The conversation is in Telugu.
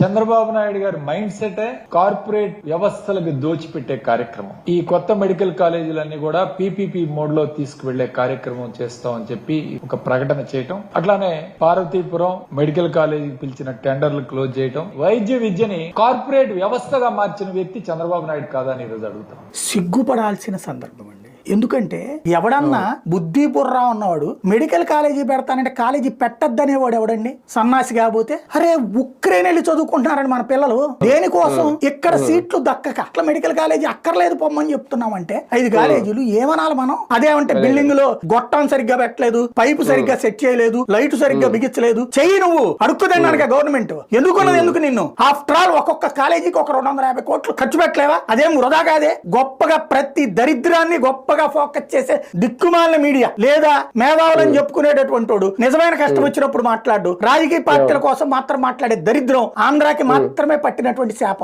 చంద్రబాబు నాయుడు గారి మైండ్ సెట్ కార్పొరేట్ వ్యవస్థలకు దోచిపెట్టే కార్యక్రమం. ఈ కొత్త మెడికల్ కాలేజీలన్నీ కూడా పీపీపీ మోడ్ లో తీసుకువెళ్లే కార్యక్రమం చేస్తామని చెప్పి ఒక ప్రకటన చేయటం, అట్లానే పార్వతీపురం మెడికల్ కాలేజీకి పిలిచిన టెండర్లు క్లోజ్ చేయటం, వైద్య విద్యని కార్పొరేట్ వ్యవస్థగా మార్చిన వ్యక్తి చంద్రబాబు నాయుడు కాదని ఈరోజు అడుగుతాం. సిగ్గుపడాల్సిన సందర్భం అండి. ఎందుకంటే ఎవడన్నా బుద్ధి బుర్రా ఉన్నవాడు మెడికల్ కాలేజీ పెడతానంటే కాలేజీ పెట్టద్దనేవాడు ఎవడండి? సన్నాసి కాకపోతే. అరే ఉక్రెయిన్ వెళ్ళి చదువుకుంటున్నారని మన పిల్లలు దేనికోసం? ఇక్కడ సీట్లు దక్కక అట్లా మెడికల్ కాలేజీ అక్కర్లేదు పొమ్మని చెప్తున్నామంటే 5 కాలేజీలు ఏమనాలి మనం? అదేమంటే బిల్డింగ్ లో గొట్టం సరిగ్గా పెట్టలేదు, పైపు సరిగ్గా సెట్ చేయలేదు, లైట్ సరిగ్గా బిగించలేదు, చెయ్యి నువ్వు అడుక్కుదన్నాను గవర్నమెంట్. ఎందుకున్నది ఎందుకు నిన్ను? ఆఫ్టర్ ఆల్ ఒక్కొక్క కాలేజీకి ఒక 250 కోట్లు ఖర్చు పెట్టలేవా? అదేం వృధా కాదే. గొప్పగా ప్రతి దరిద్రాన్ని గొప్ప ఫోకస్ చేసే దిక్కుమాలిన మీడియా లేదా మేధావులని చెప్పుకునేటటువంటి వాడు నిజమైన కష్టం వచ్చినప్పుడు మాట్లాడు. రాజకీయ పార్టీల కోసం మాత్రం మాట్లాడే దరిద్రం ఆంధ్రాకి మాత్రమే పట్టినటువంటి శాపం.